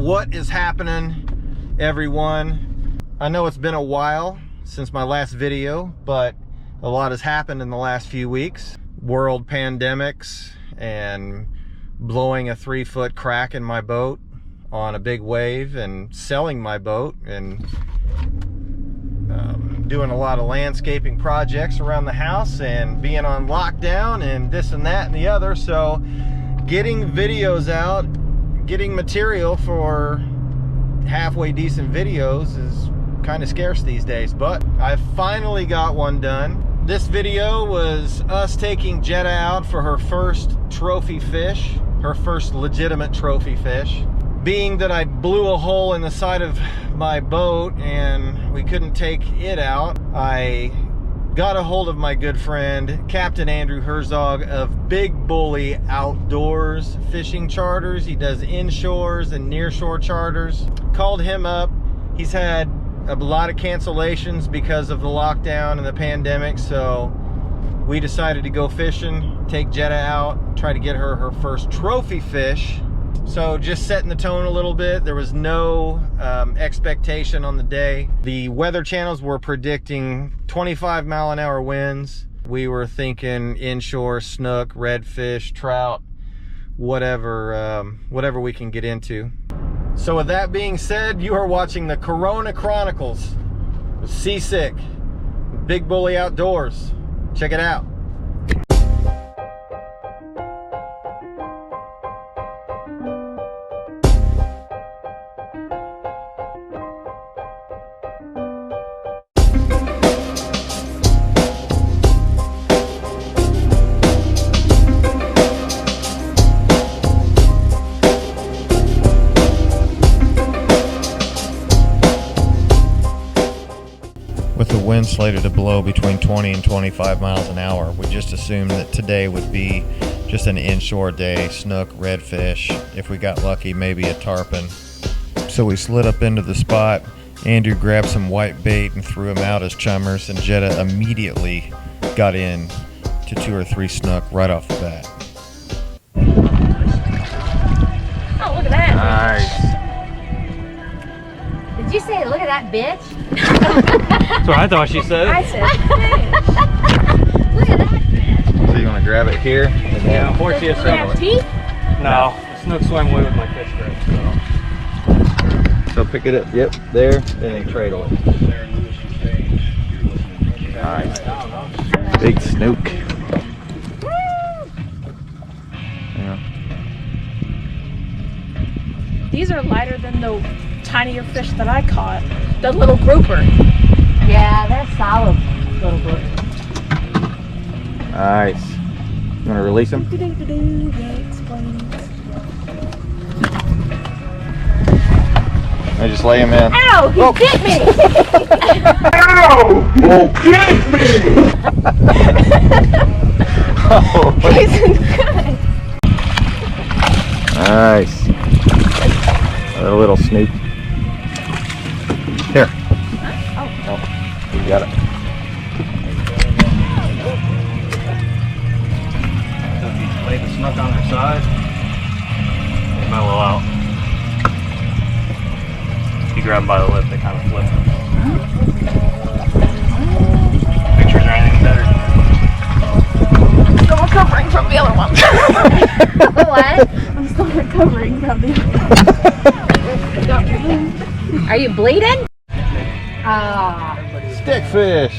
What is happening, everyone? I know it's been a while since my last video, but a lot has happened in the last few weeks. World pandemics and blowing a 3-foot crack in my boat on a big wave and selling my boat and doing a lot of landscaping projects around the house and being on lockdown and this and that and the other. So getting videos out, getting material for halfway decent videos is kind of scarce these days, but I finally got one done. This video was us taking Jetta out for her first trophy fish, her first legitimate trophy fish. Being that I blew a hole in the side of my boat and we couldn't take it out, I got a hold of my good friend, Captain Andrew Herzog of Big Bully Outdoors Fishing Charters. He does inshores and nearshore charters. Called him up. He's had a lot of cancellations because of the lockdown and the pandemic, so we decided to go fishing, take Jetta out, try to get her her first trophy fish. So just setting the tone a little bit. There was no expectation on the day. The weather channels were predicting 25-mile-an-hour winds. We were thinking inshore, snook, redfish, trout, whatever we can get into. So with that being said, you are watching the Corona Chronicles with Seasic, Big Bully Outdoors. Check it out. With the wind slated to blow between 20 and 25 miles an hour, we just assumed that today would be just an inshore day, snook, redfish, if we got lucky, maybe a tarpon. So we slid up into the spot. Andrew grabbed some white bait and threw them out as chummers, and Jetta immediately got in to 2 or 3 snook right off the bat. Oh, look at that. Nice. Did you say, look at that bitch? That's what I thought she said. I said, look at that bitch. So you want to grab it here? Yeah, unfortunately it's Does it have teeth? No, the snook swam away with my fish grip. So pick it up, yep, there, and then cradle it. Nice. Big snook. Yeah. These are lighter than the tinier fish that I caught. The little grouper. Yeah, they're solid little group. Nice. You want to release them? I just lay them in. Ow! He bit me! Ow! Oh, get me! Oh, Jason's good. nice. A little snook. Here. Oh, you got it. So if you lay the snook on their side, they mellow out. If you grab them by the lip, they kind of flip. Pictures or anything better? I'm still recovering from the other one. What? I'm still recovering from the other one. Are you bleeding? Ah. Stickfish.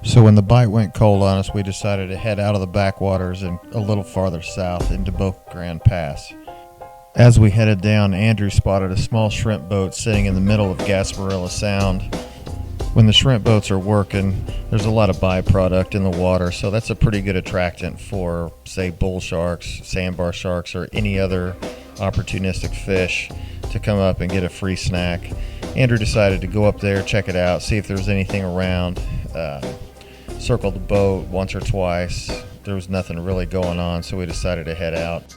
So when the bite went cold on us, we decided to head out of the backwaters and a little farther south into Boca Grande Pass. As we headed down, Andrew spotted a small shrimp boat sitting in the middle of Gasparilla Sound. When the shrimp boats are working, there's a lot of byproduct in the water, so that's a pretty good attractant for, say, bull sharks, sandbar sharks, or any other opportunistic fish to come up and get a free snack. Andrew decided to go up there, check it out, see if there was anything around. Circled the boat once or twice. There was nothing really going on, so we decided to head out.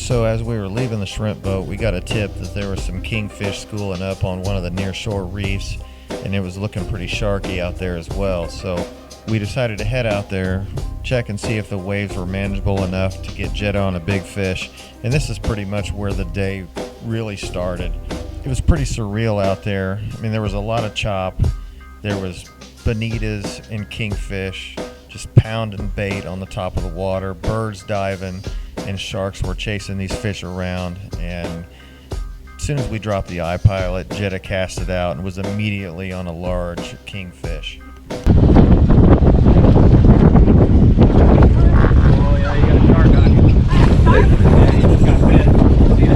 So as we were leaving the shrimp boat, we got a tip that there was some kingfish schooling up on one of the nearshore reefs, and it was looking pretty sharky out there as well. So we decided to head out there, check and see if the waves were manageable enough to get Jetta on a big fish. And this is pretty much where the day really started. It was pretty surreal out there. I mean, there was a lot of chop. There was bonitas and kingfish just pounding bait on the top of the water, birds diving, and sharks were chasing these fish around. And as soon as we dropped the iPilot, Jetta cast it out and was immediately on a large kingfish.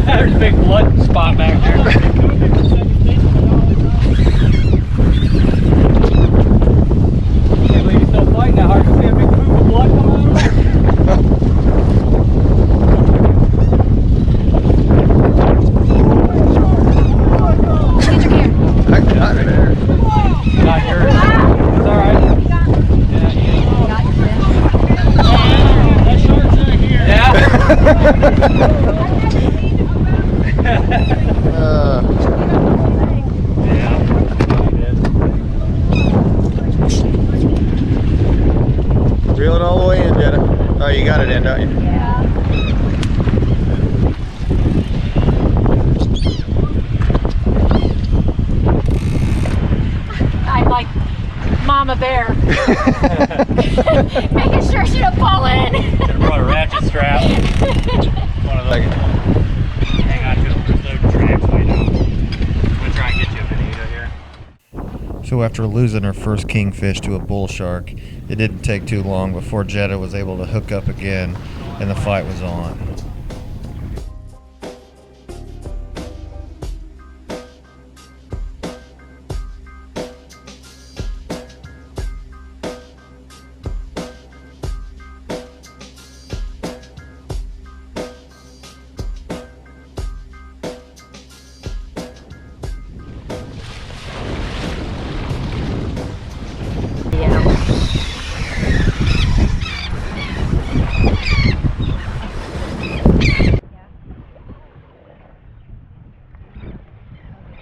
There's a big blood spot back there. Can't believe he's still fighting that hard. You see a big pool of blood coming out of him? I got it there. Not yours. It's alright. That shark's right here. Yeah. Reel it all the way in, Jetta. Oh, you got it in, don't you? Yeah. I'm like Mama Bear. Making sure she don't fall in. Should have brought a ratchet strap. One of those. Hang on to them. There's no tracks way down. I'm gonna try and get you a bonito here. So after losing her first kingfish to a bull shark, it didn't take too long before Jetta was able to hook up again and the fight was on.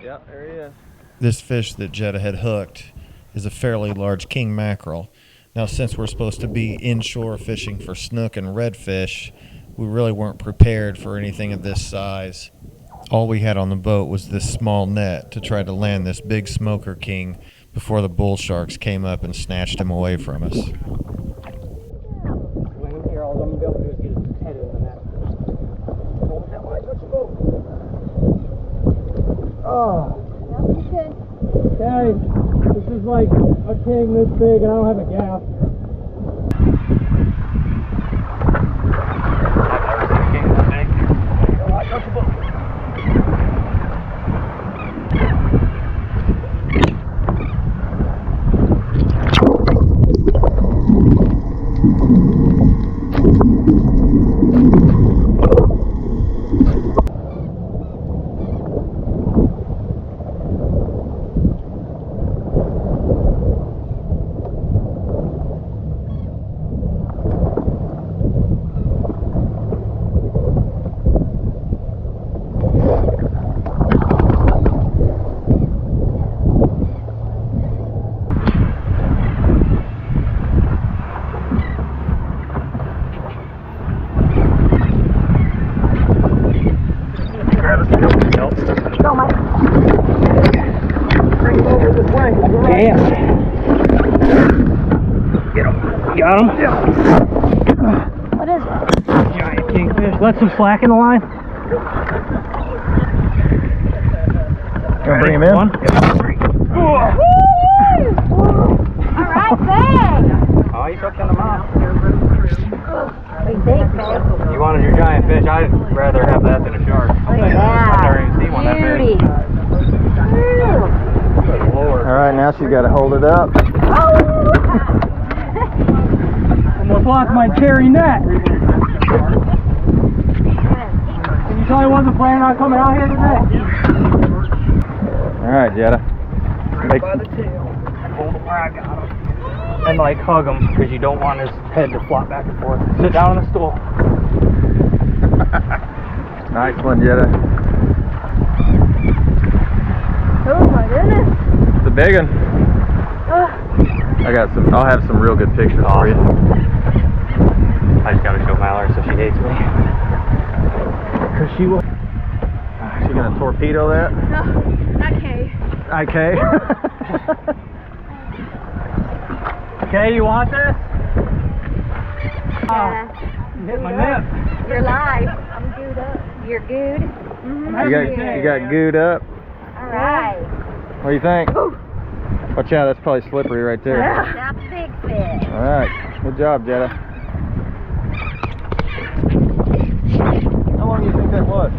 Yep, there he is. This fish that Jetta had hooked is a fairly large king mackerel. Now, since we're supposed to be inshore fishing for snook and redfish, we really weren't prepared for anything of this size. All we had on the boat was this small net to try to land this big smoker king before the bull sharks came up and snatched him away from us. Here, all I'm gonna be able to do is get his head in the net. Hold it that way. Let's go. Oh. Okay, this is like a king this big and I don't have a gaff. I've never seen a king this big. Oh, I touched the boat. Yeah. Get him. Got him? Yeah. What is it? Giant kingfish. Let some slack in the line. Gonna bring him in? One. Alright, bang! Oh, he's hooked in the mouth. What do you think, babe? You wanted your giant fish. I'd rather have that than a shark. I've never even seen one that Beauty. big. Ooh. Good Lord. Alright, now she's got to hold it up. Almost lost my cherry net. And you thought I wasn't planning on coming out here today? Alright, Jetta. By the tail. Hold him where I got him. And like hug him because you don't want his head to flop back and forth. Sit down on the stool. Nice one, Jetta. Oh my goodness. It's a big one. I'll have some real good pictures for you. I just gotta show Mallory so she hates me. Cause she will. She gonna torpedo that? No, okay. Okay. Okay, you want this? Yeah. Hit my nip. You're live. I'm gooed up. You're good? You got gooed up. All right. What do you think? Watch out, that's probably slippery right there. That's a big fish. All right, good job, Jetta. How long do you think that was?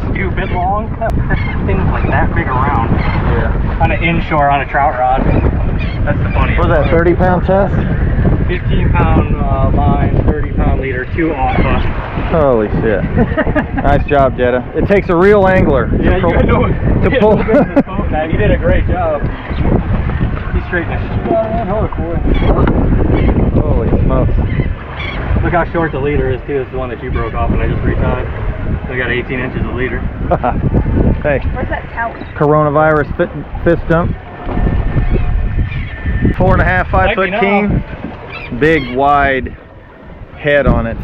Stupid long. Things like that big around. Yeah. On an inshore on a trout rod. That's the funniest. What was that, 30-pound test? 15-pound line, 30-pound leader, 2 alpha. Holy shit. Nice job, Jetta. It takes a real angler Yeah, you gotta know to pull. You did a great job. He's straightening his shit out, man. Holy smokes. Look how short the leader is, too. It's the one that you broke off and I just retied. I got 18 inches of leader. Hey. Where's that towel? Coronavirus fist dump. 4.5, 5-foot king. Big, wide head on it.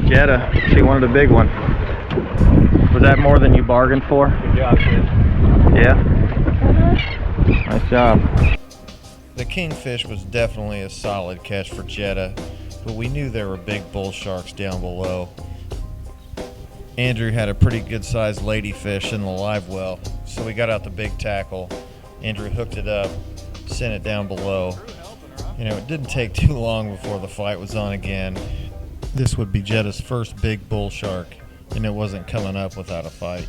Jetta, she wanted a big one. Was that more than you bargained for? Good job, kid. Yeah. Nice job. The kingfish was definitely a solid catch for Jetta, but we knew there were big bull sharks down below. Andrew had a pretty good sized ladyfish in the live well, so we got out the big tackle. Andrew hooked it up, sent it down below. You know, it didn't take too long before the fight was on again. This would be Jetta's first big bull shark, and it wasn't coming up without a fight.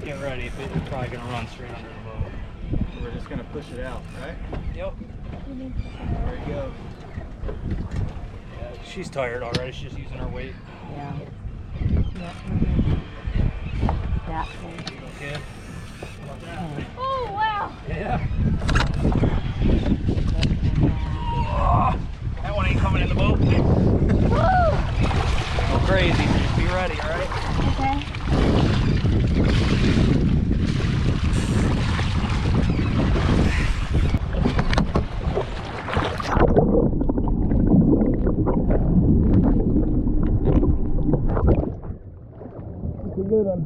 Get ready, it's probably going to run straight under the boat. So we're just going to push it out, right? Yep. There you go. Yeah, she's tired already, she's just using her weight. Yeah. That thing. Okay. Oh, wow. Yeah. Oh, that one ain't coming in the boat. Woo! Go crazy. Be ready, alright? Okay. It's a good one.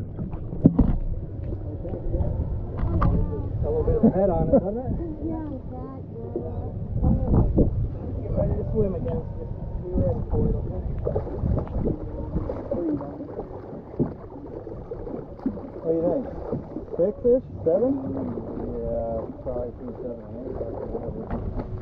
A little bit of a head on it, doesn't it? Yeah, exactly. Get ready to swim again. Be ready for it, okay? What do you think? 6-ish? 7? Yeah, probably 2, 7, 8.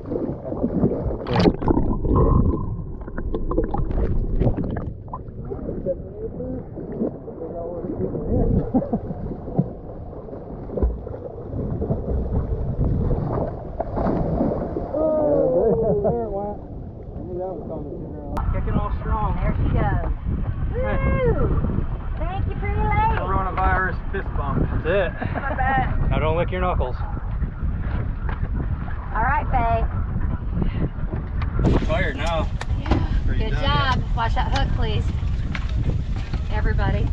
fist bump. That's it. I bet. Now don't lick your knuckles. All right, Faye. Tired now. Good job. Watch that hook, please. Everybody.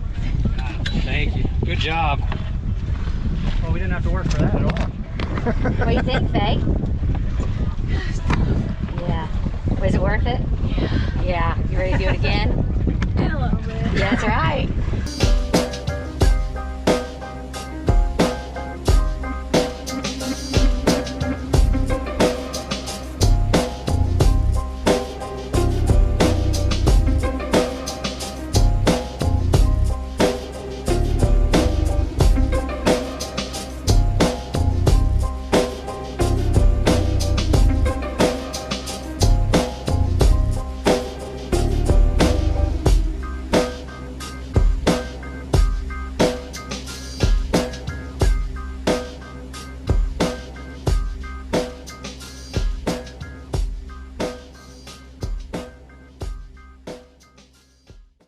Thank you. Good job. Well, we didn't have to work for that at all. What do you think, Faye? Yeah. Was it worth it? Yeah. Yeah. You ready to do it again? In a little bit. Yeah, that's right.